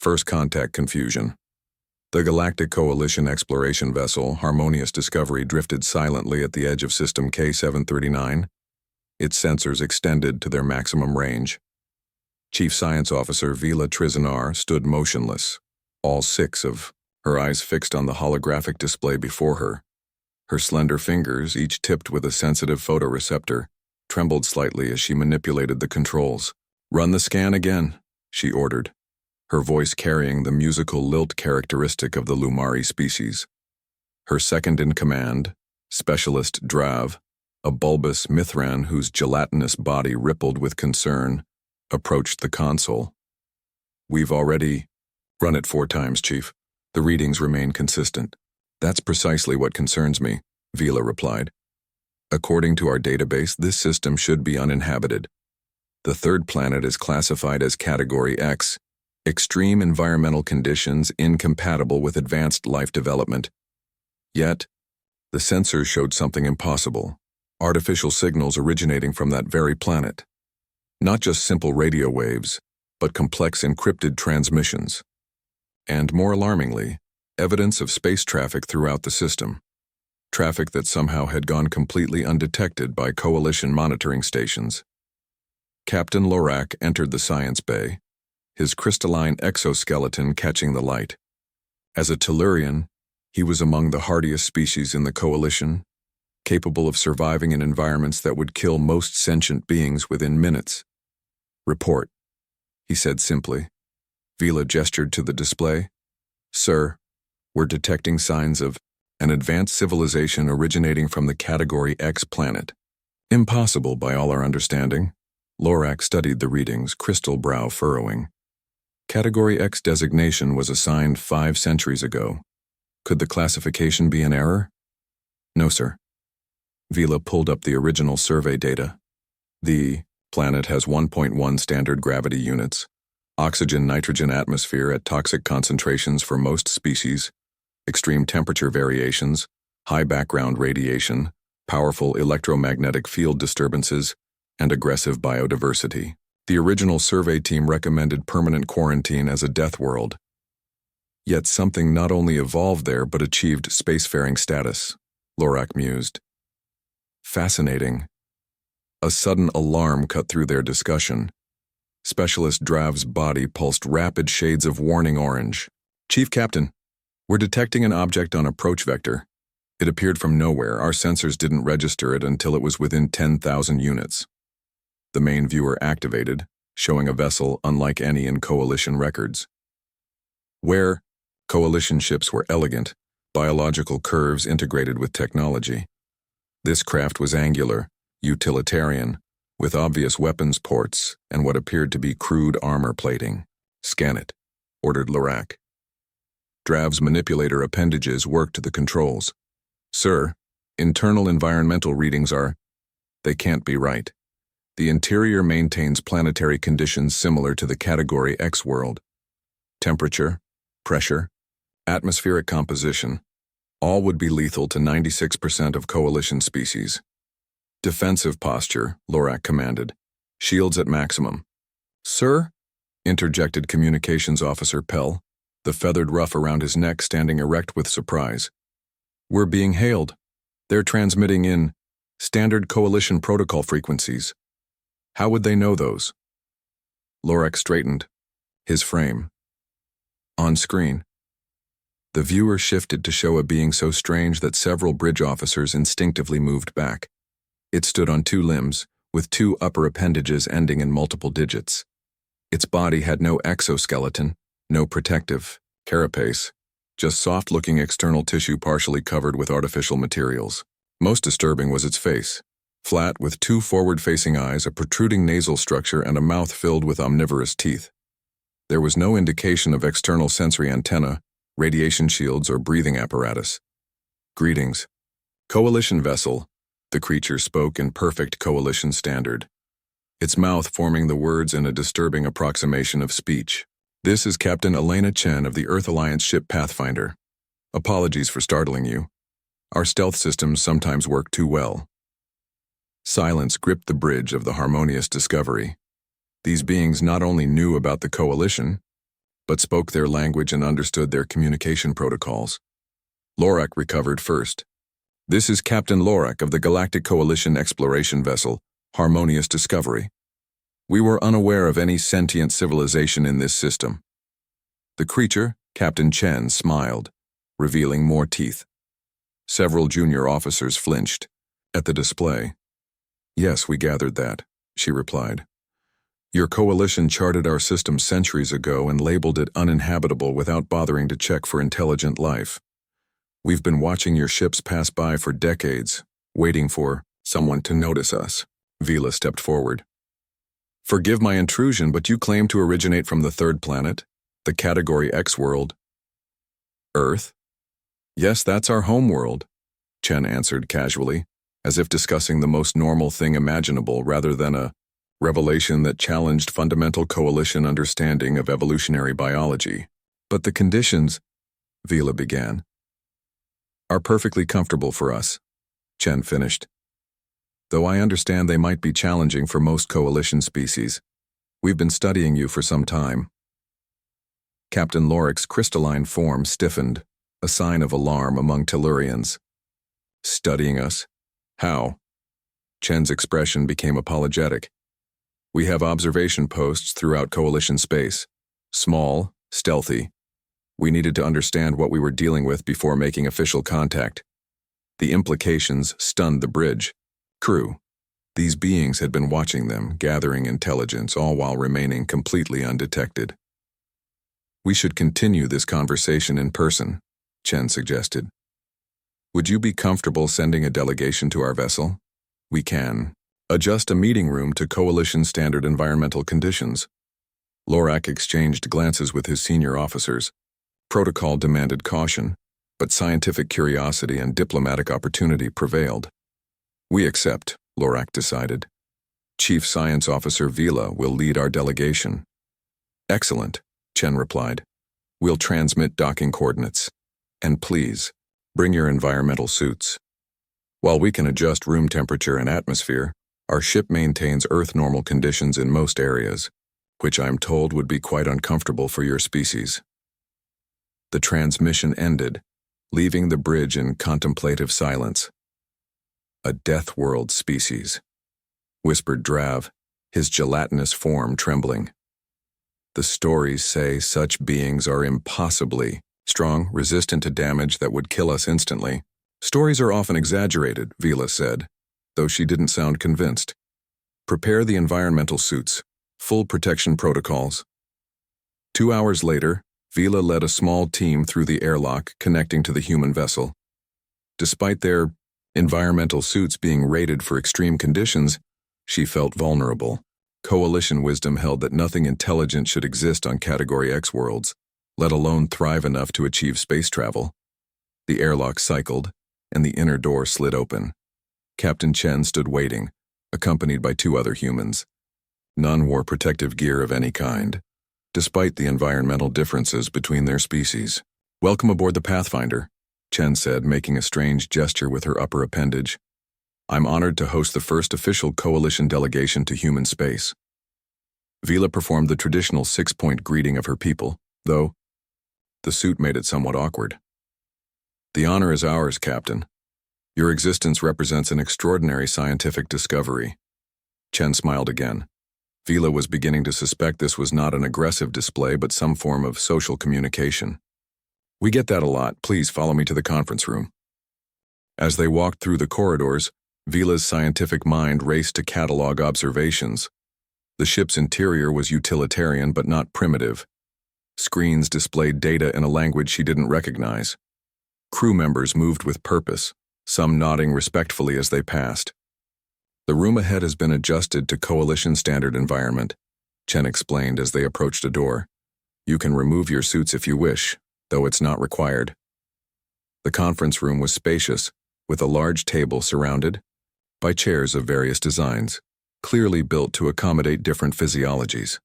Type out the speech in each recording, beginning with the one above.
First contact confusion. The Galactic Coalition exploration vessel, Harmonious Discovery, drifted silently at the edge of System K-739, its sensors extended to their maximum range. Chief Science Officer Vila Trizanar stood motionless, all six of her eyes fixed on the holographic display before her. Her slender fingers, each tipped with a sensitive photoreceptor, trembled slightly as she manipulated the controls. "Run the scan again," she ordered, her voice carrying the musical lilt characteristic of the Lumari species. Her second-in-command, Specialist Drav, a bulbous Mithran whose gelatinous body rippled with concern, approached the console. "We've already run it 4 times, Chief. The readings remain consistent." "That's precisely what concerns me," Vila replied. "According to our database, this system should be uninhabited. The third planet is classified as Category X, extreme environmental conditions incompatible with advanced life development. Yet, the sensors showed something impossible, artificial signals originating from that very planet. Not just simple radio waves, but complex encrypted transmissions. And more alarmingly, evidence of space traffic throughout the system. Traffic that somehow had gone completely undetected by Coalition monitoring stations." Captain Lorak entered the science bay, his crystalline exoskeleton catching the light. As a Tellurian, he was among the hardiest species in the Coalition, capable of surviving in environments that would kill most sentient beings within minutes. "Report," he said simply. Vila gestured to the display. "Sir, we're detecting signs of an advanced civilization originating from the Category X planet. Impossible by all our understanding." Lorak studied the readings, crystal brow furrowing. Category X designation was assigned 5 centuries ago. Could the classification be an error? "No, sir." Vila pulled up the original survey data. The planet has 1.1 standard gravity units, oxygen-nitrogen atmosphere at toxic concentrations for most species, extreme temperature variations, high background radiation, powerful electromagnetic field disturbances, and aggressive biodiversity. The original survey team recommended permanent quarantine as a death world. Yet something not only evolved there but achieved spacefaring status, Lorak mused. Fascinating. A sudden alarm cut through their discussion. Specialist Drav's body pulsed rapid shades of warning orange. "Chief Captain, we're detecting an object on approach vector. It appeared from nowhere. Our sensors didn't register it until it was within 10,000 units. The main viewer activated, showing a vessel unlike any in Coalition records. Where Coalition ships were elegant, biological curves integrated with technology. This craft was angular, utilitarian, with obvious weapons ports and what appeared to be crude armor plating. "Scan it," ordered Lorak. Drav's manipulator appendages worked the controls. "Sir, internal environmental readings are... They can't be right. The interior maintains planetary conditions similar to the Category X world. Temperature, pressure, atmospheric composition, all would be lethal to 96% of Coalition species." "Defensive posture," Lorak commanded. "Shields at maximum." "Sir?" interjected Communications Officer Pell, the feathered ruff around his neck standing erect with surprise. "We're being hailed. They're transmitting in standard Coalition protocol frequencies. How would they know those?" Lorak straightened, his frame. On screen. The viewer shifted to show a being so strange that several bridge officers instinctively moved back. It stood on 2 limbs, with 2 upper appendages ending in multiple digits. Its body had no exoskeleton, no protective carapace, just soft-looking external tissue partially covered with artificial materials. Most disturbing was its face. Flat with 2 forward-facing eyes, a protruding nasal structure, and a mouth filled with omnivorous teeth. There was no indication of external sensory antenna, radiation shields, or breathing apparatus. "Greetings. Coalition vessel," the creature spoke in perfect Coalition standard, its mouth forming the words in a disturbing approximation of speech. "This is Captain Elena Chen of the Earth Alliance ship Pathfinder. Apologies for startling you. Our stealth systems sometimes work too well." Silence gripped the bridge of the Harmonious Discovery. These beings not only knew about the Coalition, but spoke their language and understood their communication protocols. Lorak recovered first. "This is Captain Lorak of the Galactic Coalition exploration vessel, Harmonious Discovery. We were unaware of any sentient civilization in this system." The creature, Captain Chen, smiled, revealing more teeth. Several junior officers flinched at the display. "Yes, we gathered that," she replied. "Your coalition charted our system centuries ago and labeled it uninhabitable without bothering to check for intelligent life. We've been watching your ships pass by for decades, waiting for someone to notice us." Vila stepped forward. "Forgive my intrusion, but you claim to originate from the third planet, the Category X world." "Earth?" "Yes, that's our home world," Chen answered casually, as if discussing the most normal thing imaginable rather than a revelation that challenged fundamental coalition understanding of evolutionary biology. "But the conditions," Vila began, "are perfectly comfortable for us," Chen finished. "Though I understand they might be challenging for most coalition species. We've been studying you for some time." Captain Lorak's crystalline form stiffened, a sign of alarm among Tellurians. "Studying us? How?" Chen's expression became apologetic. "We have observation posts throughout coalition space. Small, stealthy. We needed to understand what we were dealing with before making official contact. The implications stunned the bridge crew. These beings had been watching them, gathering intelligence, all while remaining completely undetected. "We should continue this conversation in person," Chen suggested. "Would you be comfortable sending a delegation to our vessel? We can adjust a meeting room to coalition standard environmental conditions." Lorak exchanged glances with his senior officers. Protocol demanded caution, but scientific curiosity and diplomatic opportunity prevailed. "We accept," Lorak decided. "Chief Science Officer Vila will lead our delegation." "Excellent," Chen replied. "We'll transmit docking coordinates. And please, bring your environmental suits. While we can adjust room temperature and atmosphere, our ship maintains Earth-normal conditions in most areas, which I'm told would be quite uncomfortable for your species." The transmission ended, leaving the bridge in contemplative silence. "A death world species," whispered Drav, his gelatinous form trembling. "The stories say such beings are impossibly strong, resistant to damage that would kill us instantly. Stories are often exaggerated," Vila said, though she didn't sound convinced. "Prepare the environmental suits, full protection protocols." 2 hours later, Vila led a small team through the airlock connecting to the human vessel. Despite their environmental suits being rated for extreme conditions, she felt vulnerable. Coalition wisdom held that nothing intelligent should exist on Category X worlds, let alone thrive enough to achieve space travel. The airlock cycled, and the inner door slid open. Captain Chen stood waiting, accompanied by 2 other humans. None wore protective gear of any kind, despite the environmental differences between their species. "Welcome aboard the Pathfinder," Chen said, making a strange gesture with her upper appendage. "I'm honored to host the first official coalition delegation to human space." Vila performed the traditional 6-point greeting of her people, though the suit made it somewhat awkward. "The honor is ours, Captain. Your existence represents an extraordinary scientific discovery." Chen smiled again. Vila was beginning to suspect this was not an aggressive display but some form of social communication. "We get that a lot. Please follow me to the conference room." As they walked through the corridors, Vila's scientific mind raced to catalog observations. The ship's interior was utilitarian but not primitive. Screens displayed data in a language she didn't recognize. Crew members moved with purpose, some nodding respectfully as they passed. "The room ahead has been adjusted to coalition standard environment," Chen explained as they approached a door. "You can remove your suits if you wish, though it's not required." The conference room was spacious, with a large table surrounded by chairs of various designs, clearly built to accommodate different physiologies.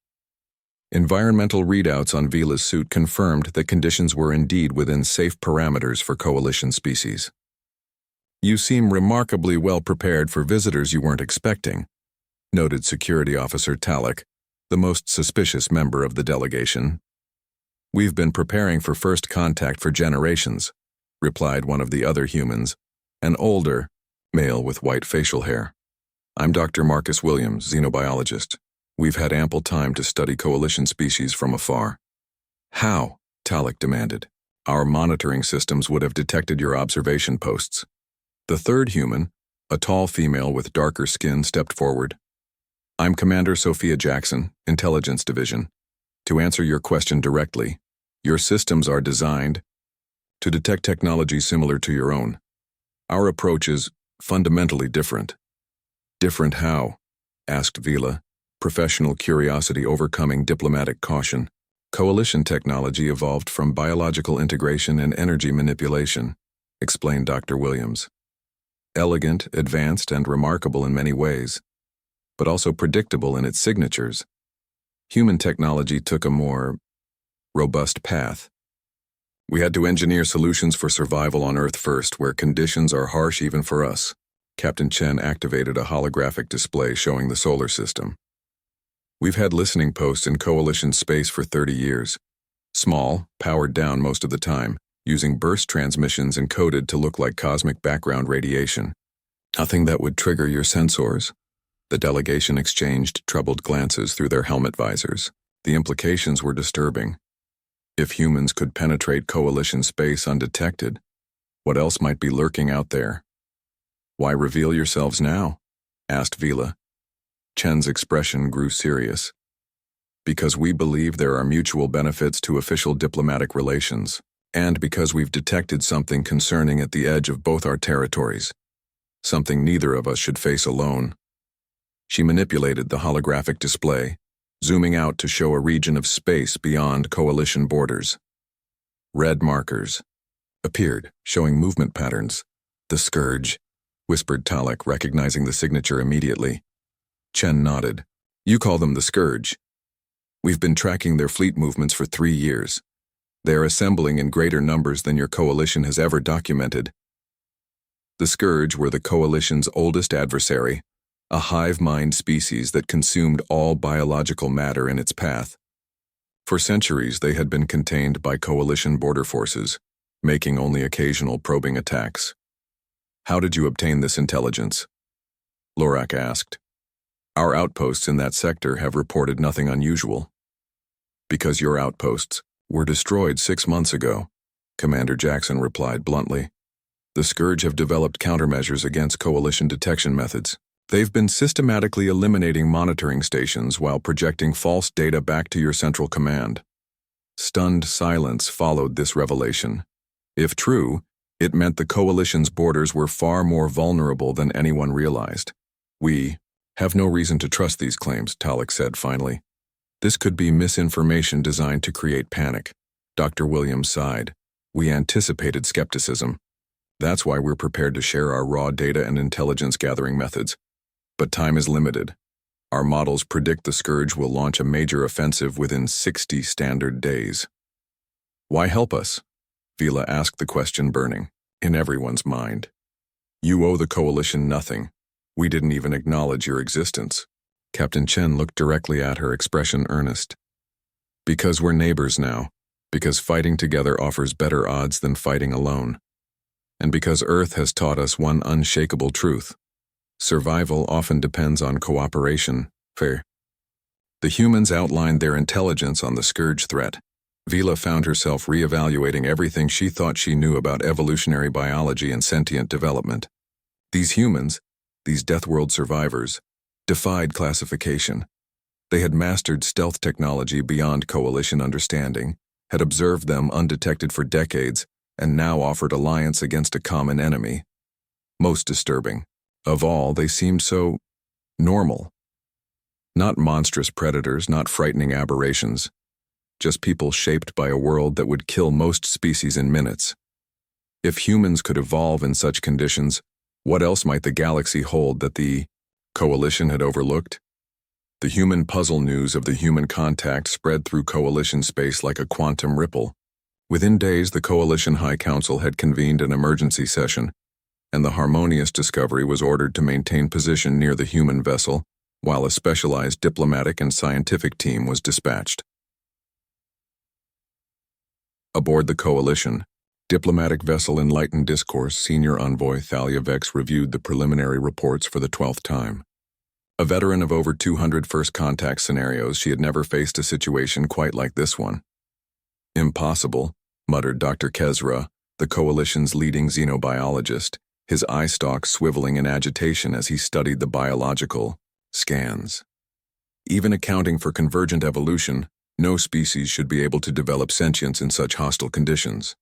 Environmental readouts on Vila's suit confirmed that conditions were indeed within safe parameters for coalition species. "You seem remarkably well prepared for visitors you weren't expecting," noted Security Officer Talek, the most suspicious member of the delegation. "We've been preparing for first contact for generations," replied one of the other humans, an older male with white facial hair. "I'm Dr. Marcus Williams, xenobiologist. We've had ample time to study coalition species from afar." "How?" Talek demanded. "Our monitoring systems would have detected your observation posts." The third human, a tall female with darker skin, stepped forward. "I'm Commander Sophia Jackson, Intelligence Division. To answer your question directly, your systems are designed to detect technology similar to your own. Our approach is fundamentally different." "Different how?" asked Vila, professional curiosity overcoming diplomatic caution. "Coalition technology evolved from biological integration and energy manipulation," explained Dr. Williams. "Elegant, advanced, and remarkable in many ways, but also predictable in its signatures. Human technology took a more robust path. We had to engineer solutions for survival on Earth first, where conditions are harsh even for us." Captain Chen activated a holographic display showing the solar system. "We've had listening posts in Coalition space for 30 years. Small, powered down most of the time, using burst transmissions encoded to look like cosmic background radiation. Nothing that would trigger your sensors." The delegation exchanged troubled glances through their helmet visors. The implications were disturbing. If humans could penetrate Coalition space undetected, what else might be lurking out there? "Why reveal yourselves now?" asked Vila. Chen's expression grew serious. "Because we believe there are mutual benefits to official diplomatic relations, and because we've detected something concerning at the edge of both our territories. Something neither of us should face alone." She manipulated the holographic display, zooming out to show a region of space beyond Coalition borders. Red markers appeared, showing movement patterns. "The Scourge," whispered Talek, recognizing the signature immediately. Chen nodded. "You call them the Scourge. We've been tracking their fleet movements for 3 years. They are assembling in greater numbers than your Coalition has ever documented." The Scourge were the Coalition's oldest adversary, a hive-mind species that consumed all biological matter in its path. For centuries, they had been contained by Coalition border forces, making only occasional probing attacks. "How did you obtain this intelligence?" Lorak asked. "Our outposts in that sector have reported nothing unusual." "Because your outposts were destroyed 6 months ago," Commander Jackson replied bluntly. "The Scourge have developed countermeasures against Coalition detection methods. They've been systematically eliminating monitoring stations while projecting false data back to your central command." Stunned silence followed this revelation. If true, it meant the Coalition's borders were far more vulnerable than anyone realized. "We have no reason to trust these claims," Talek said finally. "This could be misinformation designed to create panic." Dr. Williams sighed. "We anticipated skepticism. That's why we're prepared to share our raw data and intelligence gathering methods. But time is limited. Our models predict the Scourge will launch a major offensive within 60 standard days." "Why help us?" Vila asked, the question burning in everyone's mind. "You owe the Coalition nothing. We didn't even acknowledge your existence." Captain Chen looked directly at her, expression earnest. "Because we're neighbors now. Because fighting together offers better odds than fighting alone. And because Earth has taught us one unshakable truth. Survival often depends on cooperation." Fair. The humans outlined their intelligence on the Scourge threat. Vila found herself reevaluating everything she thought she knew about evolutionary biology and sentient development. These humans, these Deathworld survivors, defied classification. They had mastered stealth technology beyond Coalition understanding, had observed them undetected for decades, and now offered alliance against a common enemy. Most disturbing of all, they seemed so normal. Not monstrous predators, not frightening aberrations. Just people shaped by a world that would kill most species in minutes. If humans could evolve in such conditions, what else might the galaxy hold that the Coalition had overlooked? The human puzzle news of the human contact spread through Coalition space like a quantum ripple. Within days, the Coalition High Council had convened an emergency session, and the harmonious discovery was ordered to maintain position near the human vessel, while a specialized diplomatic and scientific team was dispatched. Aboard the Coalition, diplomatic vessel Enlightened Discourse, Senior Envoy Thalia Vex reviewed the preliminary reports for the 12th time. A veteran of over 200 first contact scenarios, she had never faced a situation quite like this one. Impossible, muttered Dr. Kezra, the Coalition's leading xenobiologist, his eye stalks swiveling in agitation as he studied the biological scans. Even accounting for convergent evolution, no species should be able to develop sentience in such hostile conditions.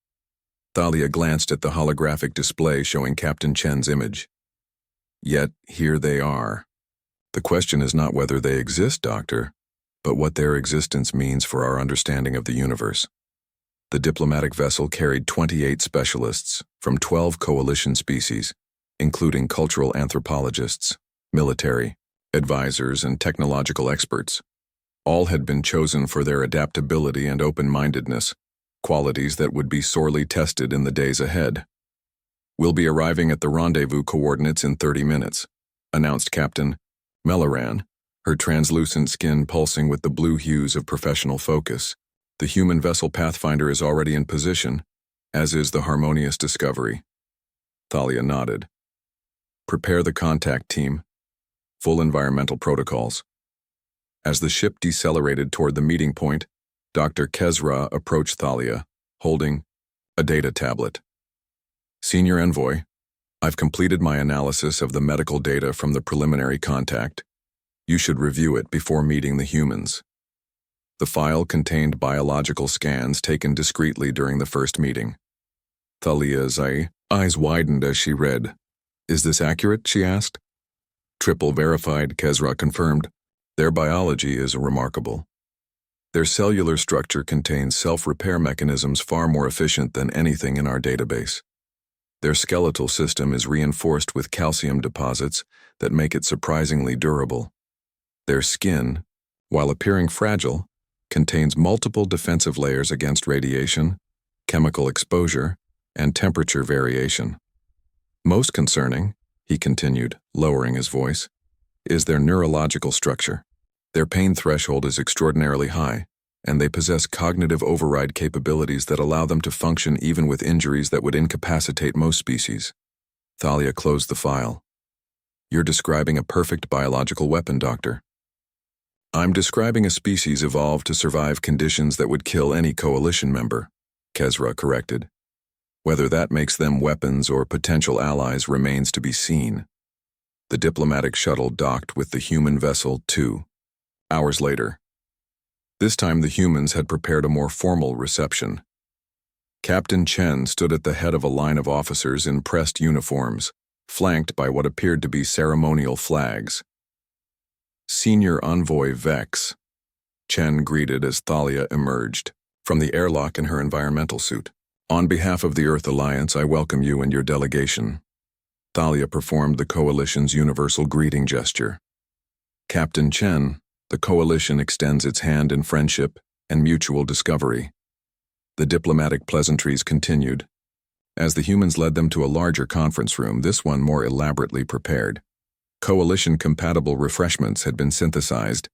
Thalia glanced at the holographic display showing Captain Chen's image. Yet, here they are. The question is not whether they exist, Doctor, but what their existence means for our understanding of the universe. The diplomatic vessel carried 28 specialists from 12 coalition species, including cultural anthropologists, military, advisors, and technological experts. All had been chosen for their adaptability and open-mindedness, qualities that would be sorely tested in the days ahead. "We'll be arriving at the rendezvous coordinates in 30 minutes, announced Captain Melloran, her translucent skin pulsing with the blue hues of professional focus. The human vessel Pathfinder is already in position, as is the Harmonious Discovery. Thalia nodded. Prepare the contact team. Full environmental protocols. As the ship decelerated toward the meeting point, Dr. Kezra approached Thalia, holding a data tablet. Senior Envoy, I've completed my analysis of the medical data from the preliminary contact. You should review it before meeting the humans. The file contained biological scans taken discreetly during the first meeting. Thalia's eyes widened as she read. Is this accurate? She asked. Triple verified, Kezra confirmed. Their biology is remarkable. Their cellular structure contains self-repair mechanisms far more efficient than anything in our database. Their skeletal system is reinforced with calcium deposits that make it surprisingly durable. Their skin, while appearing fragile, contains multiple defensive layers against radiation, chemical exposure, and temperature variation. Most concerning, he continued, lowering his voice, is their neurological structure. Their pain threshold is extraordinarily high, and they possess cognitive override capabilities that allow them to function even with injuries that would incapacitate most species. Thalia closed the file. You're describing a perfect biological weapon, Doctor. I'm describing a species evolved to survive conditions that would kill any coalition member, Kezra corrected. Whether that makes them weapons or potential allies remains to be seen. The diplomatic shuttle docked with the human vessel 2 hours later. This time the humans had prepared a more formal reception. Captain Chen stood at the head of a line of officers in pressed uniforms, flanked by what appeared to be ceremonial flags. Senior Envoy Vex, Chen greeted as Thalia emerged from the airlock in her environmental suit. On behalf of the Earth Alliance, I welcome you and your delegation. Thalia performed the Coalition's universal greeting gesture. Captain Chen, the Coalition extends its hand in friendship and mutual discovery. The diplomatic pleasantries continued. As the humans led them to a larger conference room, this one more elaborately prepared. Coalition-compatible refreshments had been synthesized,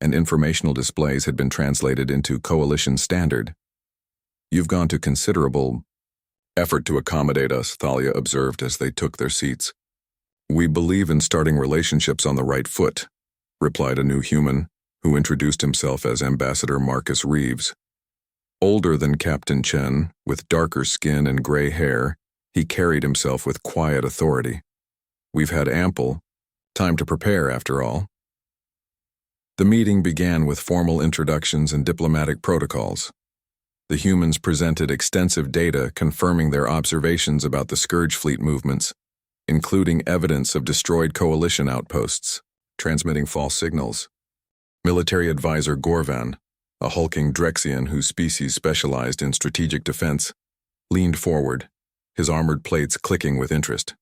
and informational displays had been translated into Coalition standard. You've gone to considerable effort to accommodate us, Thalia observed as they took their seats. We believe in starting relationships on the right foot, replied a new human, who introduced himself as Ambassador Marcus Reeves. Older than Captain Chen, with darker skin and gray hair, he carried himself with quiet authority. We've had ample time to prepare, after all. The meeting began with formal introductions and diplomatic protocols. The humans presented extensive data confirming their observations about the Scourge Fleet movements, including evidence of destroyed coalition outposts, transmitting false signals. Military advisor Gorvan, a hulking Drexian whose species specialized in strategic defense, leaned forward, his armored plates clicking with interest.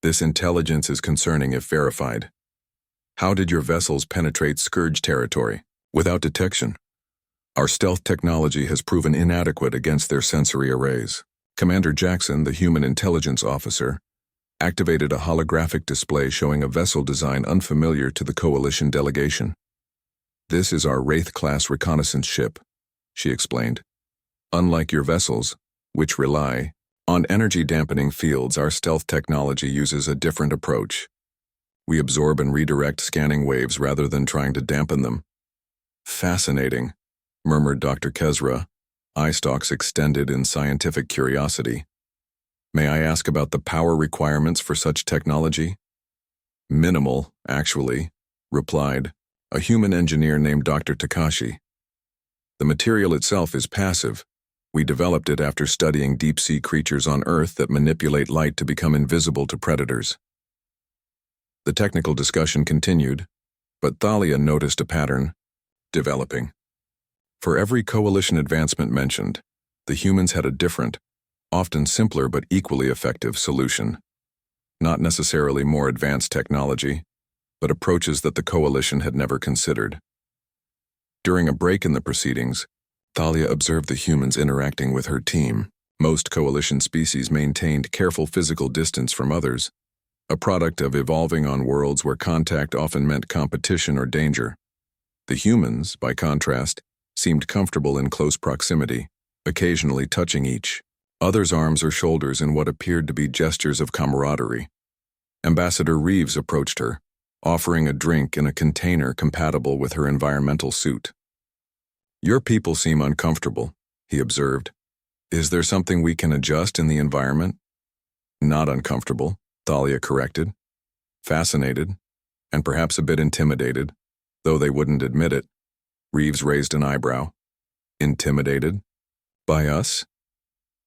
This intelligence is concerning if verified. How did your vessels penetrate Scourge territory without detection? Our stealth technology has proven inadequate against their sensory arrays. Commander Jackson, the human intelligence officer, activated a holographic display showing a vessel design unfamiliar to the Coalition delegation. This is our Wraith-class reconnaissance ship, she explained. Unlike your vessels, which rely on energy-dampening fields, our stealth technology uses a different approach. We absorb and redirect scanning waves rather than trying to dampen them. Fascinating, murmured Dr. Kezra, eye stalks extended in scientific curiosity. May I ask about the power requirements for such technology? Minimal, actually, replied a human engineer named Dr. Takashi. The material itself is passive. We developed it after studying deep-sea creatures on Earth that manipulate light to become invisible to predators. The technical discussion continued, but Thalia noticed a pattern developing. For every coalition advancement mentioned, the humans had a different, often simpler but equally effective solution. Not necessarily more advanced technology, but approaches that the coalition had never considered. During a break in the proceedings, Thalia observed the humans interacting with her team. Most coalition species maintained careful physical distance from others, a product of evolving on worlds where contact often meant competition or danger. The humans, by contrast, seemed comfortable in close proximity, occasionally touching each other's arms or shoulders in what appeared to be gestures of camaraderie. Ambassador Reeves approached her, offering a drink in a container compatible with her environmental suit. Your people seem uncomfortable, he observed. Is there something we can adjust in the environment? Not uncomfortable, Thalia corrected. Fascinated, and perhaps a bit intimidated, though they wouldn't admit it. Reeves raised an eyebrow. Intimidated? By us?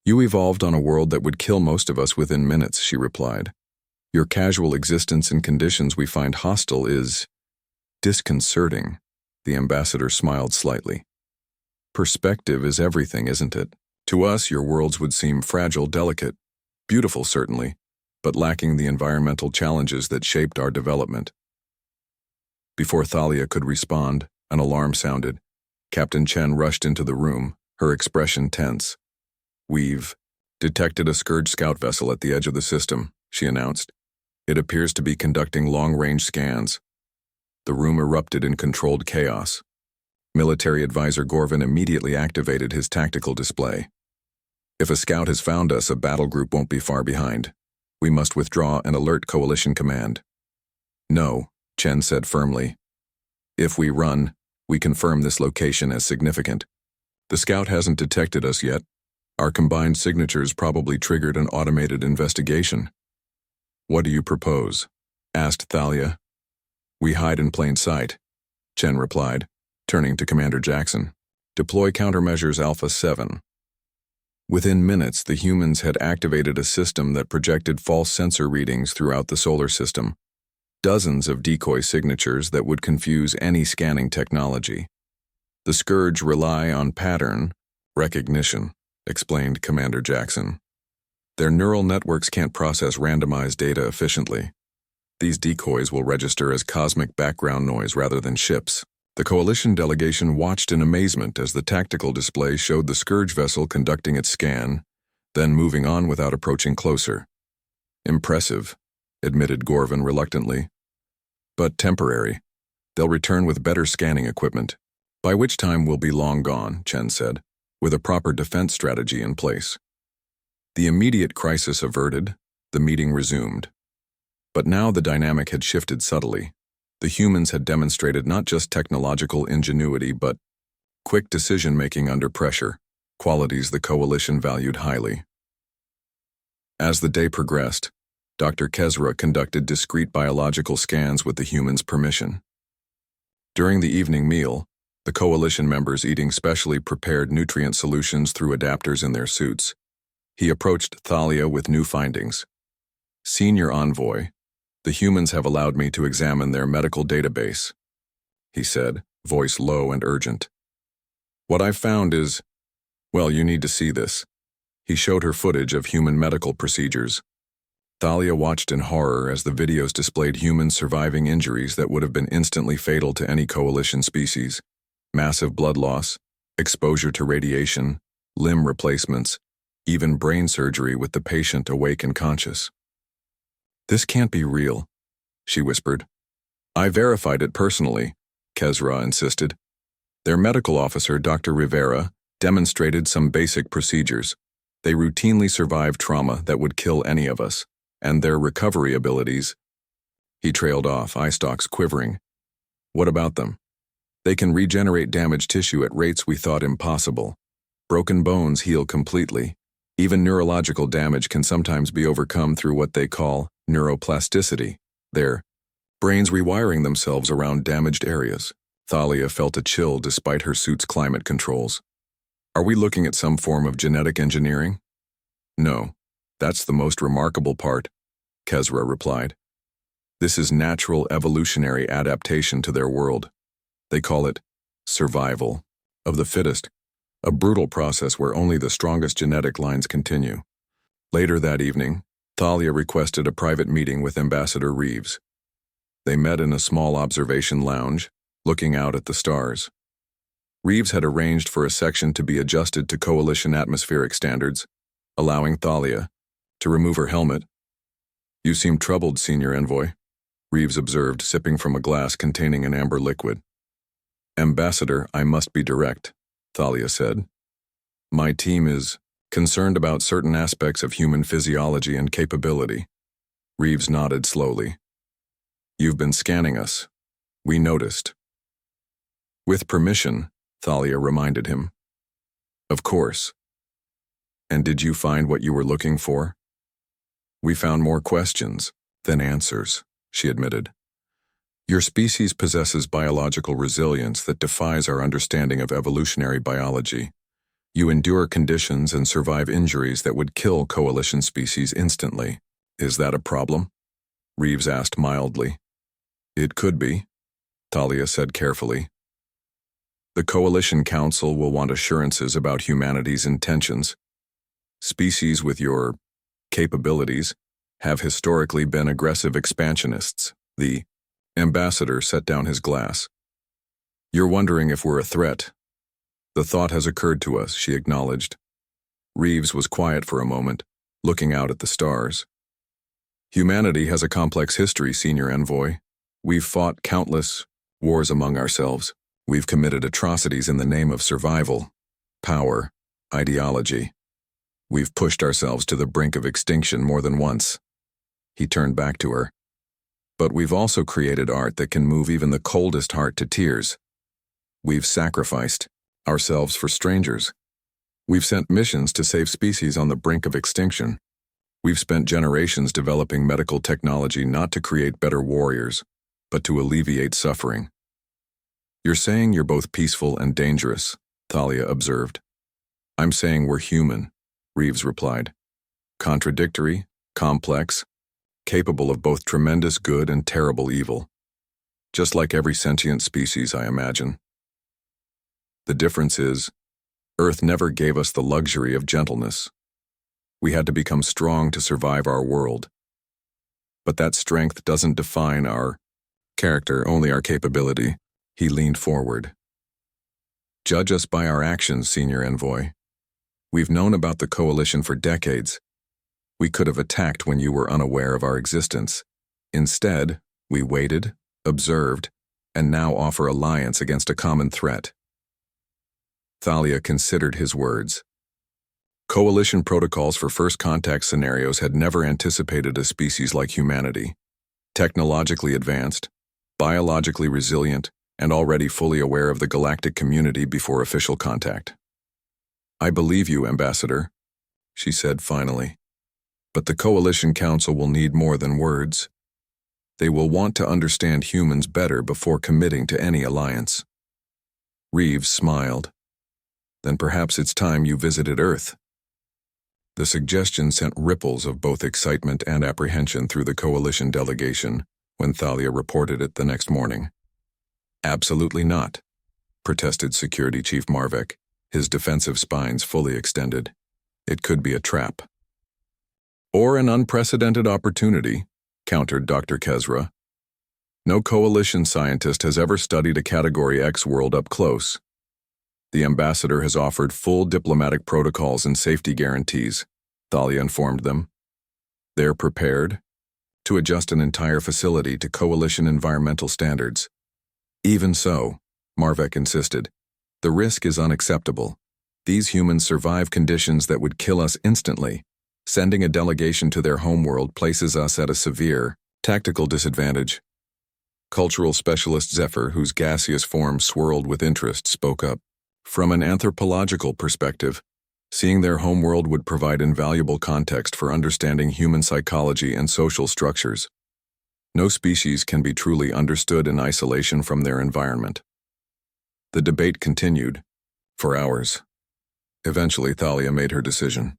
You evolved on a world that would kill most of us within minutes, she replied. Your casual existence in conditions we find hostile is disconcerting. The ambassador smiled slightly. Perspective is everything, isn't it? To us, your worlds would seem fragile, delicate, beautiful certainly, but lacking the environmental challenges that shaped our development. Before Thalia could respond, an alarm sounded. Captain Chen rushed into the room, her expression tense. We've detected a Scourge scout vessel at the edge of the system, she announced. It appears to be conducting long-range scans. The room erupted in controlled chaos. Military advisor Gorvin immediately activated his tactical display. If a scout has found us, a battle group won't be far behind. We must withdraw and alert Coalition Command. No, Chen said firmly. If we run, we confirm this location as significant. The scout hasn't detected us yet. Our combined signatures probably triggered an automated investigation. What do you propose? Asked Thalia. We hide in plain sight, Chen replied, turning to Commander Jackson. Deploy countermeasures Alpha 7. Within minutes, the humans had activated a system that projected false sensor readings throughout the solar system. Dozens of decoy signatures that would confuse any scanning technology. The Scourge rely on pattern recognition, explained Commander Jackson. Their neural networks can't process randomized data efficiently. These decoys will register as cosmic background noise rather than ships. The Coalition delegation watched in amazement as the tactical display showed the Scourge vessel conducting its scan, then moving on without approaching closer. Impressive, admitted Gorvin reluctantly. But temporary. They'll return with better scanning equipment. By which time we'll be long gone, Chen said, with a proper defense strategy in place. The immediate crisis averted, the meeting resumed. But now the dynamic had shifted subtly. The humans had demonstrated not just technological ingenuity but quick decision-making under pressure, qualities the Coalition valued highly. As the day progressed, Dr. Kezra conducted discrete biological scans with the humans' permission. During the evening meal, the Coalition members eating specially prepared nutrient solutions through adapters in their suits, he approached Thalia with new findings. Senior Envoy, the humans have allowed me to examine their medical database, he said, voice low and urgent. What I've found is, well, you need to see this. He showed her footage of human medical procedures. Thalia watched in horror as the videos displayed humans surviving injuries that would have been instantly fatal to any Coalition species. Massive blood loss, exposure to radiation, limb replacements, even brain surgery with the patient awake and conscious. This can't be real, she whispered. I verified it personally, Kezra insisted. Their medical officer, Dr. Rivera, demonstrated some basic procedures. They routinely survive trauma that would kill any of us, and their recovery abilities. He trailed off, eye stalks quivering. What about them? They can regenerate damaged tissue at rates we thought impossible. Broken bones heal completely. Even neurological damage can sometimes be overcome through what they call neuroplasticity, their brains rewiring themselves around damaged areas. Thalia felt a chill despite her suit's climate controls. Are we looking at some form of genetic engineering? No, that's the most remarkable part, Kezra replied. This is natural evolutionary adaptation to their world. They call it survival of the fittest, a brutal process where only the strongest genetic lines continue. Later that evening, Thalia requested a private meeting with Ambassador Reeves. They met in a small observation lounge, looking out at the stars. Reeves had arranged for a section to be adjusted to coalition atmospheric standards, allowing Thalia to remove her helmet. You seem troubled, Senior Envoy, Reeves observed, sipping from a glass containing an amber liquid. Ambassador, I must be direct, Thalia said. My team is concerned about certain aspects of human physiology and capability. Reeves nodded slowly. You've been scanning us. We noticed. With permission, Thalia reminded him. Of course. And did you find what you were looking for? We found more questions than answers, she admitted. Your species possesses biological resilience that defies our understanding of evolutionary biology. You endure conditions and survive injuries that would kill coalition species instantly. Is that a problem? Reeves asked mildly. It could be, Thalia said carefully. The Coalition Council will want assurances about humanity's intentions. Species with your capabilities have historically been aggressive expansionists. The ambassador set down his glass. You're wondering if we're a threat. The thought has occurred to us, she acknowledged. Reeves was quiet for a moment, looking out at the stars. Humanity has a complex history, Senior Envoy. We've fought countless wars among ourselves. We've committed atrocities in the name of survival, power, ideology. We've pushed ourselves to the brink of extinction more than once. He turned back to her. But we've also created art that can move even the coldest heart to tears. We've sacrificed ourselves for strangers. We've sent missions to save species on the brink of extinction. We've spent generations developing medical technology not to create better warriors, but to alleviate suffering. You're saying you're both peaceful and dangerous, Thalia observed. I'm saying we're human, Reeves replied. Contradictory, complex, capable of both tremendous good and terrible evil. Just like every sentient species, I imagine. The difference is, Earth never gave us the luxury of gentleness. We had to become strong to survive our world. But that strength doesn't define our character, only our capability. He leaned forward. Judge us by our actions, Senior Envoy. We've known about the Coalition for decades. We could have attacked when you were unaware of our existence. Instead, we waited, observed, and now offer alliance against a common threat. Thalia considered his words. Coalition protocols for first contact scenarios had never anticipated a species like humanity. Technologically advanced, biologically resilient, and already fully aware of the galactic community before official contact. I believe you, Ambassador, she said finally. But the Coalition Council will need more than words. They will want to understand humans better before committing to any alliance. Reeves smiled. Then perhaps it's time you visited Earth. The suggestion sent ripples of both excitement and apprehension through the Coalition delegation when Thalia reported it the next morning. Absolutely not, protested Security Chief Marvek, his defensive spines fully extended. It could be a trap. Or an unprecedented opportunity, countered Dr. Kezra. No Coalition scientist has ever studied a Category X world up close. The ambassador has offered full diplomatic protocols and safety guarantees, Thalia informed them. They're prepared to adjust an entire facility to Coalition environmental standards. Even so, Marvek insisted, the risk is unacceptable. These humans survive conditions that would kill us instantly. Sending a delegation to their homeworld places us at a severe, tactical disadvantage. Cultural specialist Zephyr, whose gaseous form swirled with interest, spoke up. From an anthropological perspective, seeing their homeworld would provide invaluable context for understanding human psychology and social structures. No species can be truly understood in isolation from their environment. The debate continued, for hours. Eventually, Thalia made her decision.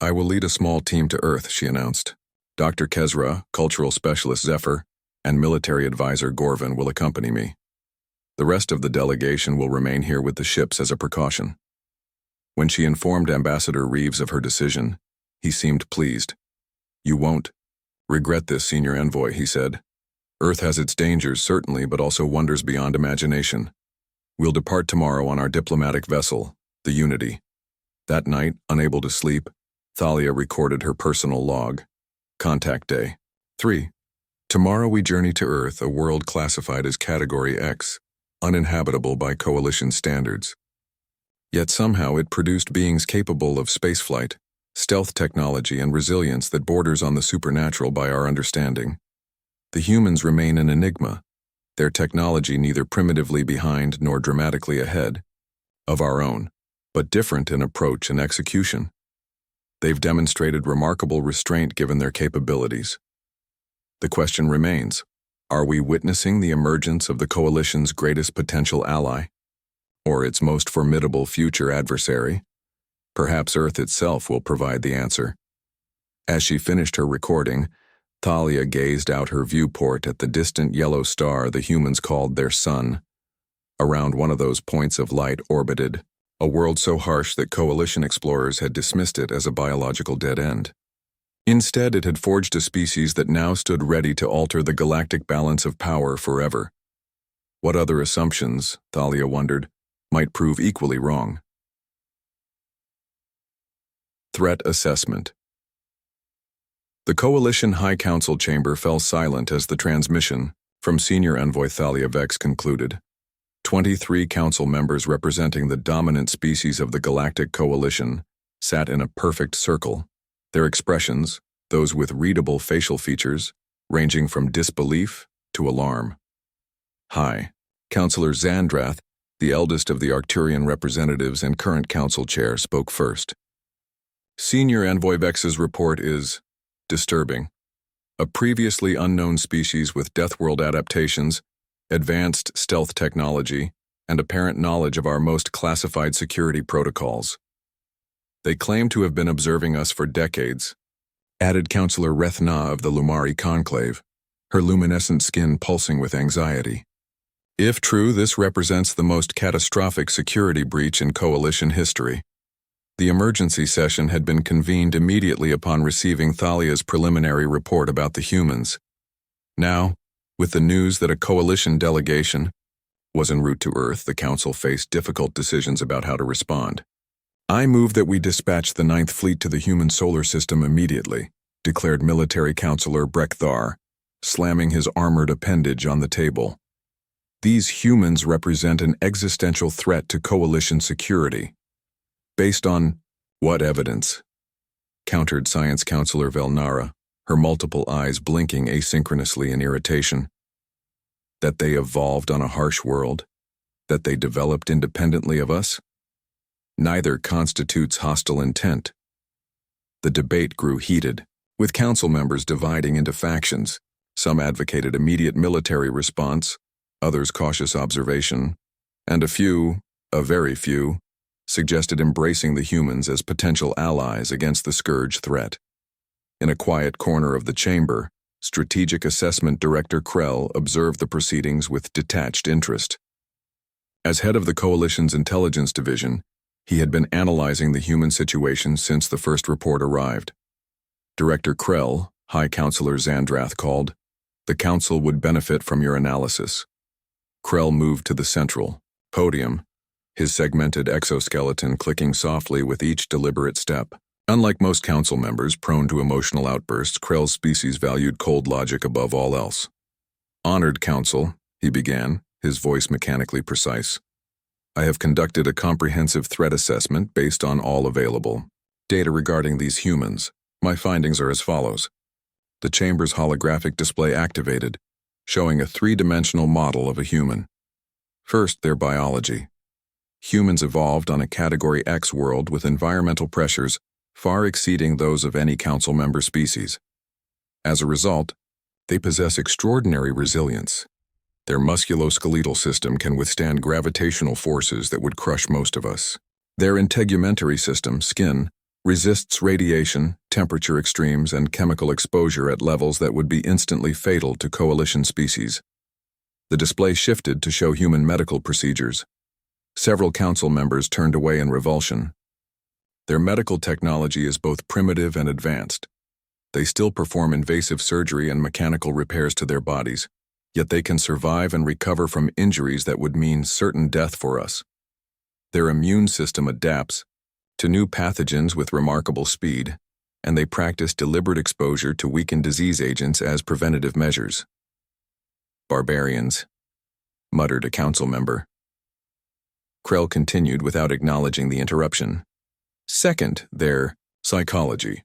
"I will lead a small team to Earth," she announced. "Dr. Kezra, cultural specialist Zephyr, and military advisor Gorvin will accompany me. The rest of the delegation will remain here with the ships as a precaution." When she informed Ambassador Reeves of her decision, he seemed pleased. "You won't regret this, Senior Envoy," he said. "Earth has its dangers, certainly, but also wonders beyond imagination. We'll depart tomorrow on our diplomatic vessel, the Unity." That night, unable to sleep, Thalia recorded her personal log. Contact Day 3. Tomorrow we journey to Earth, a world classified as Category X, uninhabitable by Coalition standards. Yet somehow it produced beings capable of spaceflight, stealth technology, and resilience that borders on the supernatural by our understanding. The humans remain an enigma, their technology neither primitively behind nor dramatically ahead of our own, but different in approach and execution. They've demonstrated remarkable restraint given their capabilities. The question remains, are we witnessing the emergence of the Coalition's greatest potential ally, or its most formidable future adversary? Perhaps Earth itself will provide the answer. As she finished her recording, Thalia gazed out her viewport at the distant yellow star the humans called their sun. Around one of those points of light orbited a world so harsh that Coalition explorers had dismissed it as a biological dead end. Instead, it had forged a species that now stood ready to alter the galactic balance of power forever. What other assumptions, Thalia wondered, might prove equally wrong? Threat Assessment. The Coalition High Council chamber fell silent as the transmission from Senior Envoy Thalia Vex concluded. 23 council members representing the dominant species of the Galactic Coalition sat in a perfect circle, their expressions, those with readable facial features, ranging from disbelief to alarm. High Councillor Zandrath, the eldest of the Arcturian representatives and current council chair, spoke first. Senior Envoy Vex's report is disturbing. A previously unknown species with Deathworld adaptations, advanced stealth technology, and apparent knowledge of our most classified security protocols. They claim to have been observing us for decades, added Councillor Rethna of the Lumari Conclave, her luminescent skin pulsing with anxiety. If true, this represents the most catastrophic security breach in Coalition history. The emergency session had been convened immediately upon receiving Thalia's preliminary report about the humans. Now, with the news that a Coalition delegation was en route to Earth, the Council faced difficult decisions about how to respond. "I move that we dispatch the 9th Fleet to the human solar system immediately," declared Military Councillor Brekthar, slamming his armored appendage on the table. "These humans represent an existential threat to Coalition security." "Based on what evidence?" countered Science Councillor Velnara, her multiple eyes blinking asynchronously in irritation. "That they evolved on a harsh world? That they developed independently of us? Neither constitutes hostile intent." The debate grew heated, with council members dividing into factions. Some advocated immediate military response, others cautious observation, and a very few, suggested embracing the humans as potential allies against the Scourge threat. In a quiet corner of the chamber, Strategic Assessment Director Krell observed the proceedings with detached interest. As head of the Coalition's Intelligence Division, he had been analyzing the human situation since the first report arrived. Director Krell, High Councillor Zandrath called, "The Council would benefit from your analysis." Krell moved to the central podium, his segmented exoskeleton clicking softly with each deliberate step. Unlike most council members prone to emotional outbursts, Krell's species valued cold logic above all else. "Honored Council," he began, his voice mechanically precise. I have conducted a comprehensive threat assessment based on all available data regarding these humans. My findings are as follows. The chamber's holographic display activated, showing a three-dimensional model of a human. First, their biology. Humans evolved on a Category X world with environmental pressures far exceeding those of any council member species. As a result, they possess extraordinary resilience. Their musculoskeletal system can withstand gravitational forces that would crush most of us. Their integumentary system, skin, resists radiation, temperature extremes, and chemical exposure at levels that would be instantly fatal to coalition species. The display shifted to show human medical procedures. Several council members turned away in revulsion. Their medical technology is both primitive and advanced. They still perform invasive surgery and mechanical repairs to their bodies, yet they can survive and recover from injuries that would mean certain death for us. Their immune system adapts to new pathogens with remarkable speed, and they practice deliberate exposure to weakened disease agents as preventative measures. Barbarians, muttered a council member. Krell continued without acknowledging the interruption. Second, their psychology.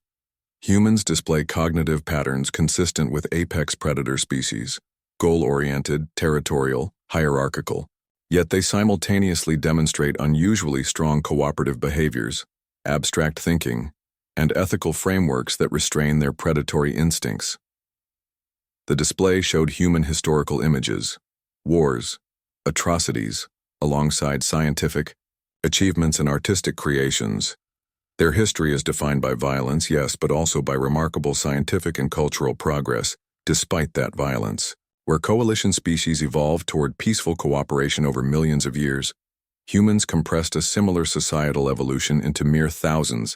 Humans display cognitive patterns consistent with apex predator species, goal-oriented, territorial, hierarchical, yet they simultaneously demonstrate unusually strong cooperative behaviors, abstract thinking, and ethical frameworks that restrain their predatory instincts. The display showed human historical images, wars, atrocities, alongside scientific achievements and artistic creations. Their history is defined by violence, yes, but also by remarkable scientific and cultural progress, despite that violence. Where coalition species evolved toward peaceful cooperation over millions of years, humans compressed a similar societal evolution into mere thousands,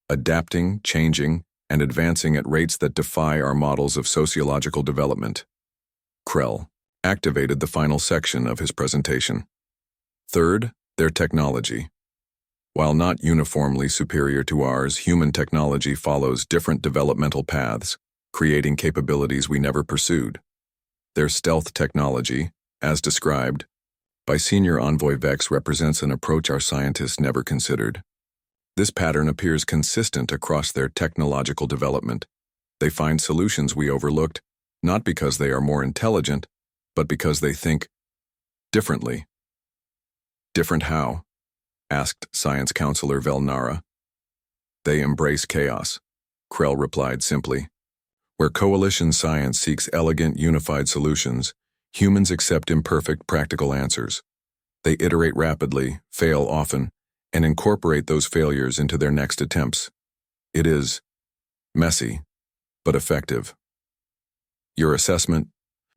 adapting, changing, and advancing at rates that defy our models of sociological development. Krell activated the final section of his presentation. Third, their technology. While not uniformly superior to ours, human technology follows different developmental paths, creating capabilities we never pursued. Their stealth technology, as described by Senior Envoy Vex, represents an approach our scientists never considered. This pattern appears consistent across their technological development. They find solutions we overlooked, not because they are more intelligent, but because they think differently. Different how? Asked Science Counselor Velnara. They embrace chaos, Krell replied simply. Where coalition science seeks elegant, unified solutions, humans accept imperfect, practical answers. They iterate rapidly, fail often, and incorporate those failures into their next attempts. It is messy, but effective. Your assessment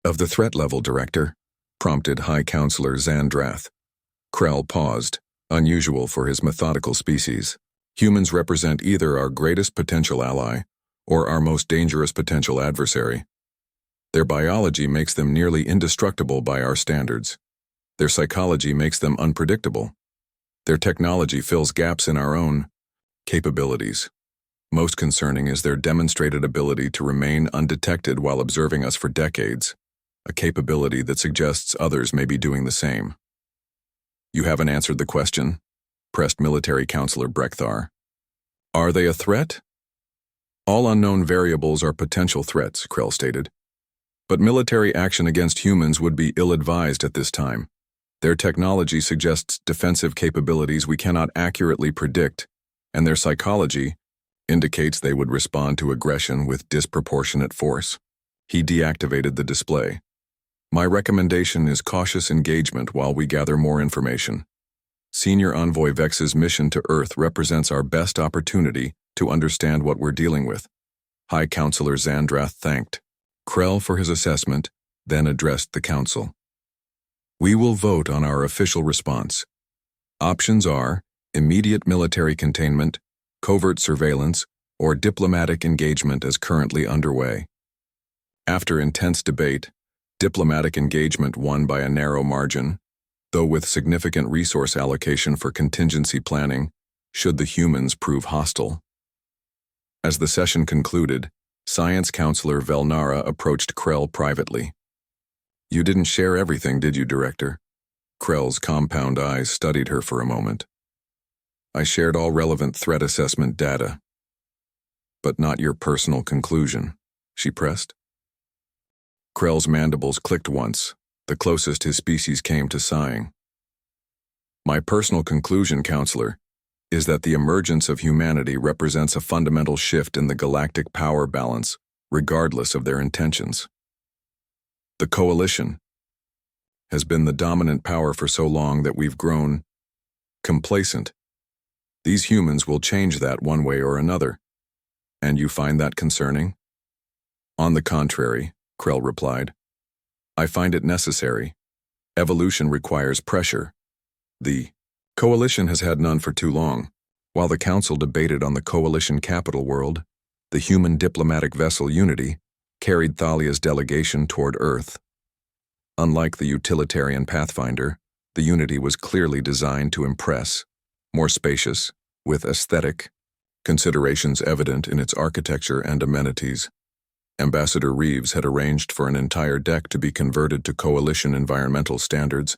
of the threat level, Director, prompted High Counselor Zandrath. Krell paused, unusual for his methodical species. Humans represent either our greatest potential ally or our most dangerous potential adversary. Their biology makes them nearly indestructible by our standards. Their psychology makes them unpredictable. Their technology fills gaps in our own capabilities. Most concerning is their demonstrated ability to remain undetected while observing us for decades, a capability that suggests others may be doing the same. You haven't answered the question, pressed Military Counselor Brekthar. Are they a threat? All unknown variables are potential threats, Krell stated. But military action against humans would be ill-advised at this time. Their technology suggests defensive capabilities we cannot accurately predict, and their psychology indicates they would respond to aggression with disproportionate force. He deactivated the display. My recommendation is cautious engagement while we gather more information. Senior Envoy Vex's mission to Earth represents our best opportunity to understand what we're dealing with. High Counselor Zandrath thanked Krell for his assessment, then addressed the Council. We will vote on our official response. Options are immediate military containment, covert surveillance, or diplomatic engagement as currently underway. After intense debate, diplomatic engagement won by a narrow margin, though with significant resource allocation for contingency planning, should the humans prove hostile. As the session concluded, Science Counselor Velnara approached Krell privately. You didn't share everything, did you, Director? Krell's compound eyes studied her for a moment. I shared all relevant threat assessment data. But not your personal conclusion, she pressed. Krell's mandibles clicked once, the closest his species came to sighing. My personal conclusion, Counselor, is that the emergence of humanity represents a fundamental shift in the galactic power balance, regardless of their intentions. The Coalition has been the dominant power for so long that we've grown complacent. These humans will change that one way or another. And you find that concerning? On the contrary, Krell replied. I find it necessary. Evolution requires pressure. The Coalition has had none for too long. While the Council debated on the Coalition capital world, the human diplomatic vessel Unity carried Thalia's delegation toward Earth. Unlike the utilitarian Pathfinder, the Unity was clearly designed to impress, more spacious, with aesthetic considerations evident in its architecture and amenities. Ambassador Reeves had arranged for an entire deck to be converted to Coalition environmental standards,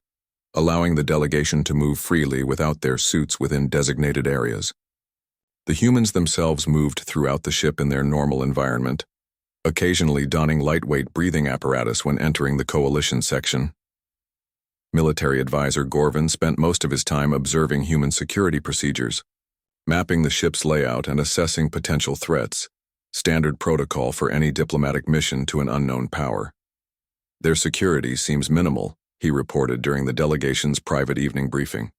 allowing the delegation to move freely without their suits within designated areas. The humans themselves moved throughout the ship in their normal environment, occasionally donning lightweight breathing apparatus when entering the Coalition section. Military advisor Gorvin spent most of his time observing human security procedures, mapping the ship's layout and assessing potential threats, standard protocol for any diplomatic mission to an unknown power. Their security seems minimal, he reported during the delegation's private evening briefing.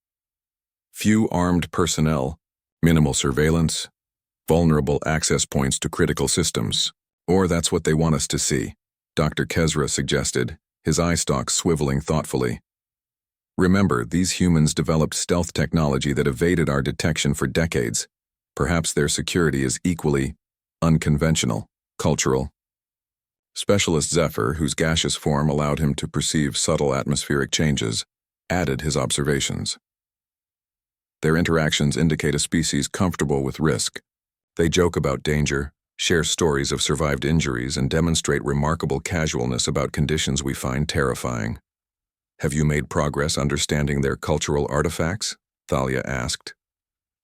Few armed personnel, minimal surveillance, vulnerable access points to critical systems. Or that's what they want us to see, Dr. Kezra suggested, his eye stalks swiveling thoughtfully. Remember, these humans developed stealth technology that evaded our detection for decades. Perhaps their security is equally unconventional, cultural. Specialist Zephyr, whose gaseous form allowed him to perceive subtle atmospheric changes, added his observations. Their interactions indicate a species comfortable with risk. They joke about danger, share stories of survived injuries, and demonstrate remarkable casualness about conditions we find terrifying. Have you made progress understanding their cultural artifacts? Thalia asked.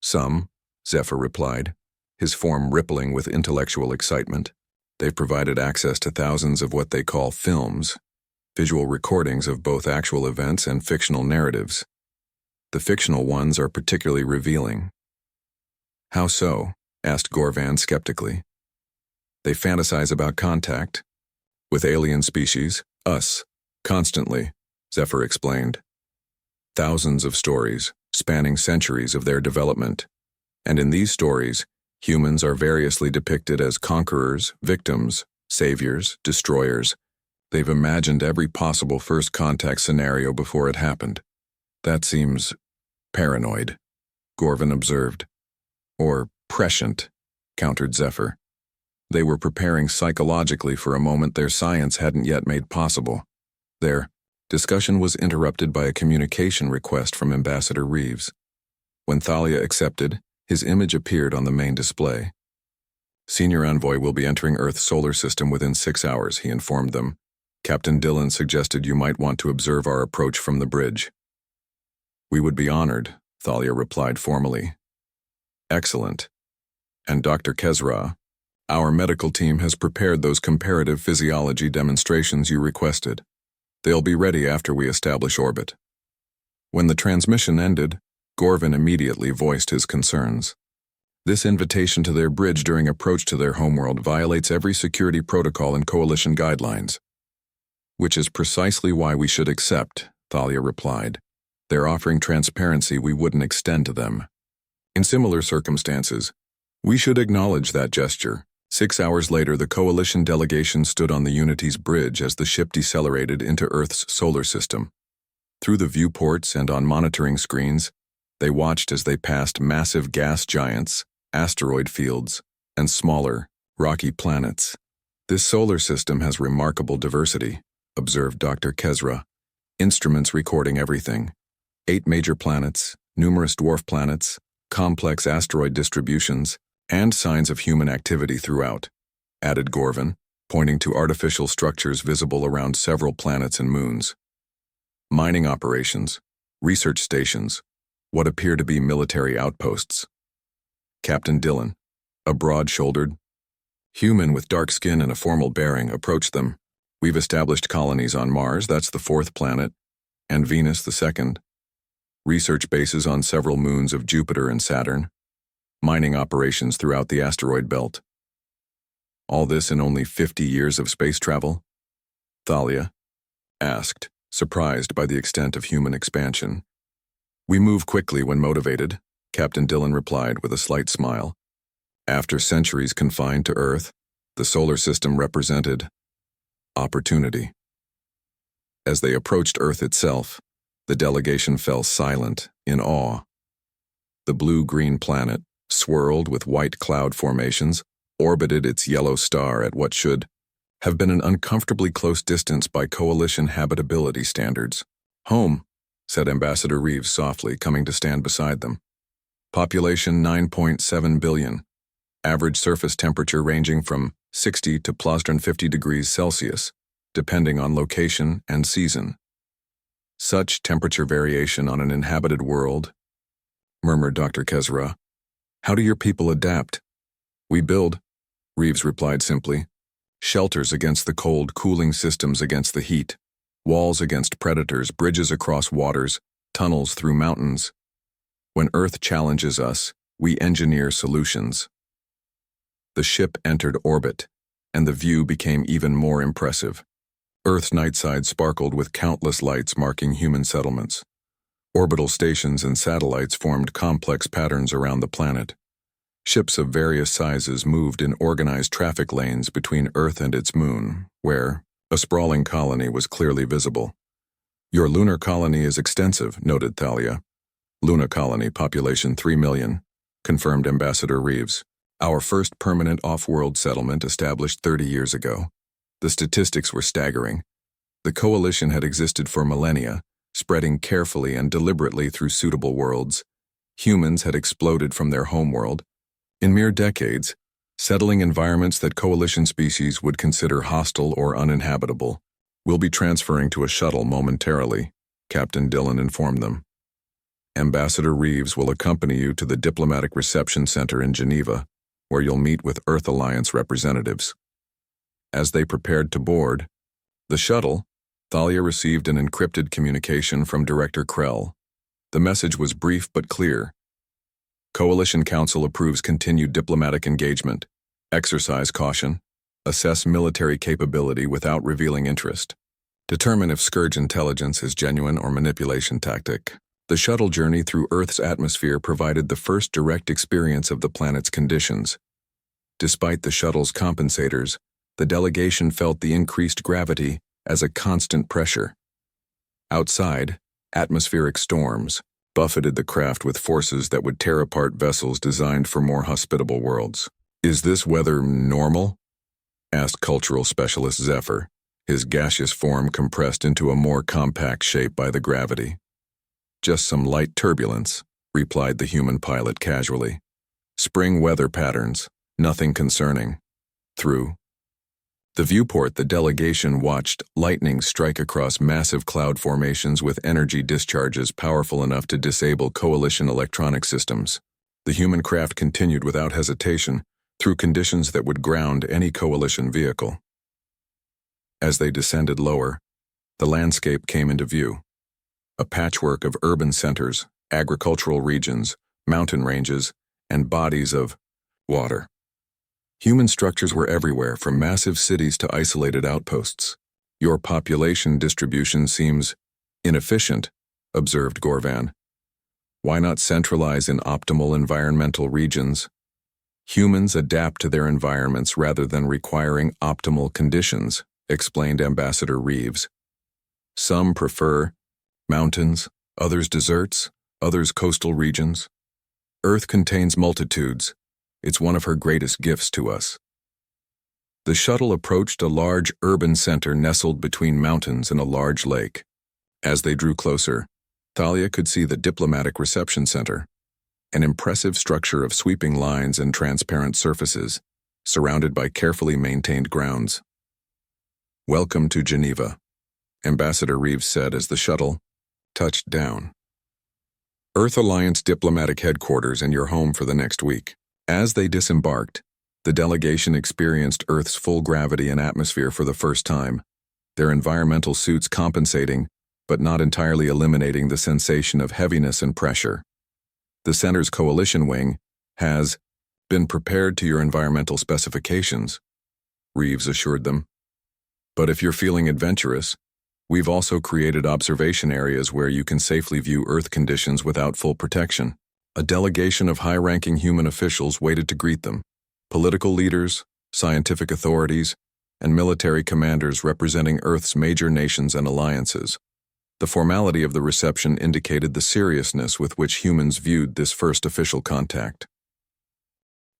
Some, Zephyr replied, his form rippling with intellectual excitement. They've provided access to thousands of what they call films, visual recordings of both actual events and fictional narratives. The fictional ones are particularly revealing. How so? Asked Gorvan skeptically. They fantasize about contact with alien species, us, constantly, Zephyr explained. Thousands of stories, spanning centuries of their development. And in these stories, humans are variously depicted as conquerors, victims, saviors, destroyers. They've imagined every possible first contact scenario before it happened. That seems paranoid, Gorvan observed. Or prescient, countered Zephyr. They were preparing psychologically for a moment their science hadn't yet made possible. Their discussion was interrupted by a communication request from Ambassador Reeves. When Thalia accepted, his image appeared on the main display. Senior Envoy will be entering Earth's solar system within 6 hours, he informed them. Captain Dillon suggested you might want to observe our approach from the bridge. We would be honored, Thalia replied formally. Excellent. And Dr. Kezra, our medical team has prepared those comparative physiology demonstrations you requested. They'll be ready after we establish orbit. When the transmission ended, Gorvin immediately voiced his concerns. This invitation to their bridge during approach to their homeworld violates every security protocol and Coalition guidelines. Which is precisely why we should accept, Thalia replied. They're offering transparency we wouldn't extend to them. In similar circumstances, we should acknowledge that gesture. 6 hours later, the Coalition delegation stood on the Unity's bridge as the ship decelerated into Earth's solar system. Through the viewports and on monitoring screens, they watched as they passed massive gas giants, asteroid fields, and smaller, rocky planets. This solar system has remarkable diversity, observed Dr. Kezra. Instruments recording everything. 8 major planets, numerous dwarf planets, complex asteroid distributions, and signs of human activity throughout, added Gorvin, pointing to artificial structures visible around several planets and moons. Mining operations, Research stations, what appear to be military outposts. Captain Dillon, a broad-shouldered human with dark skin and a formal bearing, approached them. We've established colonies on Mars, that's the 4th planet, and Venus, the 2nd. Research bases on several moons of Jupiter and Saturn. Mining operations throughout the asteroid belt. All this in only 50 years of space travel? Thalia asked, surprised by the extent of human expansion. We move quickly when motivated, Captain Dillon replied with a slight smile. After centuries confined to Earth, the solar system represented opportunity. As they approached Earth itself, the delegation fell silent in awe. The blue-green planet, swirled with white cloud formations, orbited its yellow star at what should have been an uncomfortably close distance by coalition habitability standards. Home, said Ambassador Reeves softly, coming to stand beside them. Population 9.7 billion. Average surface temperature ranging from 60 to +50 degrees Celsius, depending on location and season. Such temperature variation on an inhabited world, murmured Dr. Kezra. How do your people adapt? We build, Reeves replied simply. Shelters against the cold, cooling systems against the heat, walls against predators, bridges across waters, tunnels through mountains. When Earth challenges us, we engineer solutions. The ship entered orbit, and the view became even more impressive. Earth's night side sparkled with countless lights marking human settlements. Orbital stations and satellites formed complex patterns around the planet. Ships of various sizes moved in organized traffic lanes between Earth and its moon, where a sprawling colony was clearly visible. Your lunar colony is extensive, noted Thalia. Luna colony, population 3 million, confirmed Ambassador Reeves. Our first permanent off-world settlement established 30 years ago. The statistics were staggering. The coalition had existed for millennia, spreading carefully and deliberately through suitable worlds. Humans had exploded from their homeworld. In mere decades, settling environments that coalition species would consider hostile or uninhabitable. We'll be transferring to a shuttle momentarily, Captain Dillon informed them. Ambassador Reeves will accompany you to the Diplomatic Reception Center in Geneva, where you'll meet with Earth Alliance representatives. As they prepared to board the shuttle, Thalia received an encrypted communication from Director Krell. The message was brief but clear. Coalition Council approves continued diplomatic engagement. Exercise caution. Assess military capability without revealing interest. Determine if Scourge intelligence is genuine or manipulation tactic. The shuttle journey through Earth's atmosphere provided the first direct experience of the planet's conditions. Despite the shuttle's compensators, the delegation felt the increased gravity as a constant pressure. Outside, atmospheric storms buffeted the craft with forces that would tear apart vessels designed for more hospitable worlds. Is this weather normal? Asked cultural specialist Zephyr, his gaseous form compressed into a more compact shape by the gravity. Just some light turbulence, replied the human pilot casually. Spring weather patterns, nothing concerning. Through the viewport, the delegation watched lightning strike across massive cloud formations with energy discharges powerful enough to disable coalition electronic systems. The human craft continued without hesitation through conditions that would ground any coalition vehicle. As they descended lower, the landscape came into view. A patchwork of urban centers, agricultural regions, mountain ranges, and bodies of water. Human structures were everywhere, from massive cities to isolated outposts. Your population distribution seems inefficient, observed Gorvan. Why not centralize in optimal environmental regions? Humans adapt to their environments rather than requiring optimal conditions, explained Ambassador Reeves. Some prefer mountains, others deserts, others coastal regions. Earth contains multitudes. It's one of her greatest gifts to us. The shuttle approached a large urban center nestled between mountains and a large lake. As they drew closer, Thalia could see the Diplomatic Reception Center, an impressive structure of sweeping lines and transparent surfaces, surrounded by carefully maintained grounds. Welcome to Geneva, Ambassador Reeves said as the shuttle touched down. Earth Alliance diplomatic headquarters and your home for the next week. As they disembarked, the delegation experienced Earth's full gravity and atmosphere for the first time, their environmental suits compensating, but not entirely eliminating the sensation of heaviness and pressure. The center's coalition wing has been prepared to your environmental specifications, Reeves assured them. But if you're feeling adventurous, we've also created observation areas where you can safely view Earth conditions without full protection. A delegation of high-ranking human officials waited to greet them. Political leaders, scientific authorities, and military commanders representing Earth's major nations and alliances. The formality of the reception indicated the seriousness with which humans viewed this first official contact.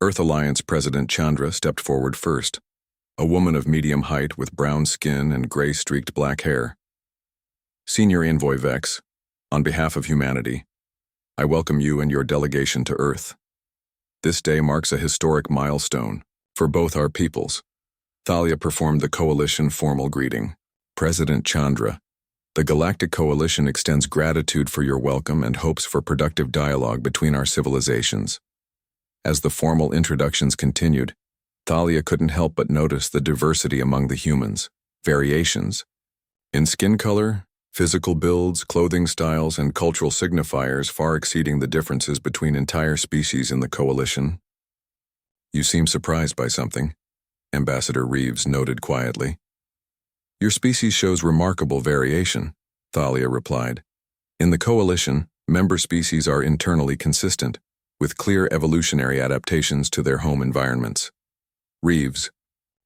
Earth Alliance President Chandra stepped forward first, a woman of medium height with brown skin and gray-streaked black hair. Senior Envoy Vex, on behalf of humanity, I welcome you and your delegation to Earth. This day marks a historic milestone for both our peoples. Thalia performed the coalition formal greeting. President Chandra, the Galactic Coalition extends gratitude for your welcome and hopes for productive dialogue between our civilizations. As the formal introductions continued, Thalia couldn't help but notice the diversity among the humans, variations in skin color, physical builds, clothing styles, and cultural signifiers far exceeding the differences between entire species in the coalition. You seem surprised by something, Ambassador Reeves noted quietly. Your species shows remarkable variation, Thalia replied. In the coalition, member species are internally consistent, with clear evolutionary adaptations to their home environments. Reeves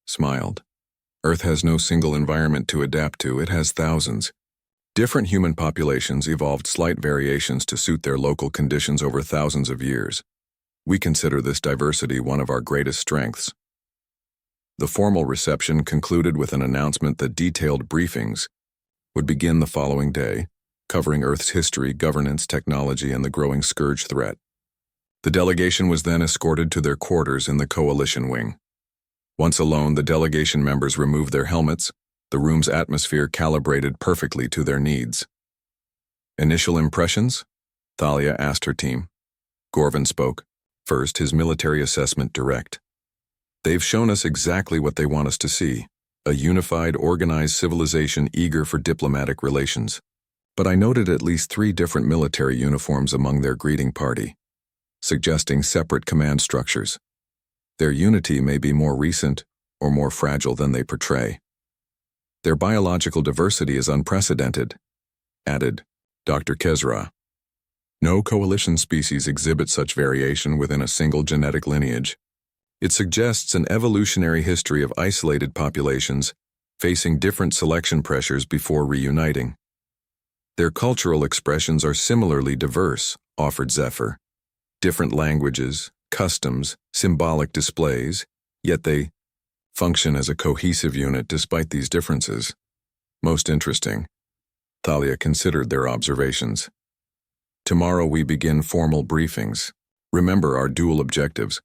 smiled. Earth has no single environment to adapt to, it has thousands. Different human populations evolved slight variations to suit their local conditions over thousands of years. We consider this diversity one of our greatest strengths. The formal reception concluded with an announcement that detailed briefings would begin the following day, covering Earth's history, governance, technology, and the growing scourge threat. The delegation was then escorted to their quarters in the coalition wing. Once alone, the delegation members removed their helmets, the room's atmosphere calibrated perfectly to their needs. Initial impressions? Thalia asked her team. Gorvin spoke. First, his military assessment direct. They've shown us exactly what they want us to see, a unified, organized civilization eager for diplomatic relations. But I noted at least 3 different military uniforms among their greeting party, suggesting separate command structures. Their unity may be more recent or more fragile than they portray. Their biological diversity is unprecedented, added Dr. Kezra. No coalition species exhibit such variation within a single genetic lineage. It suggests an evolutionary history of isolated populations facing different selection pressures before reuniting. Their cultural expressions are similarly diverse, offered Zephyr. Different languages, customs, symbolic displays, yet they function as a cohesive unit despite these differences. Most interesting. Thalia considered their observations. Tomorrow we begin formal briefings. Remember our dual objectives.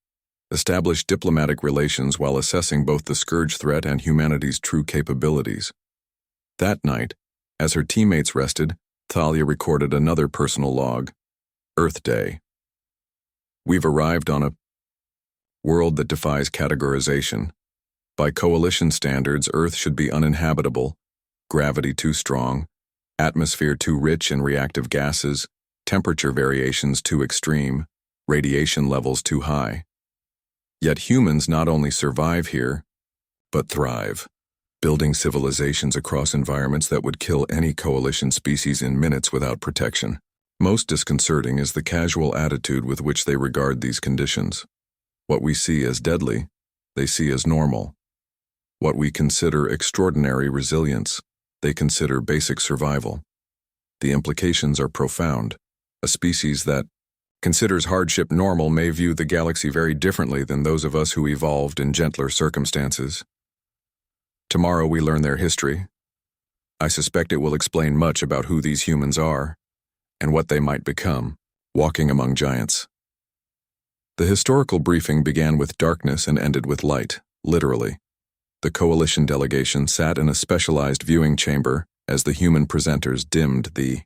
Establish diplomatic relations while assessing both the scourge threat and humanity's true capabilities. That night, as her teammates rested, Thalia recorded another personal log. Earth Day. We've arrived on a world that defies categorization. By coalition standards, Earth should be uninhabitable, gravity too strong, atmosphere too rich in reactive gases, temperature variations too extreme, radiation levels too high. Yet humans not only survive here, but thrive, building civilizations across environments that would kill any coalition species in minutes without protection. Most disconcerting is the casual attitude with which they regard these conditions. What we see as deadly, they see as normal. What we consider extraordinary resilience, they consider basic survival. The implications are profound. A species that considers hardship normal may view the galaxy very differently than those of us who evolved in gentler circumstances. Tomorrow we learn their history. I suspect it will explain much about who these humans are and what they might become, walking among giants. The historical briefing began with darkness and ended with light, literally. The coalition delegation sat in a specialized viewing chamber as the human presenters dimmed the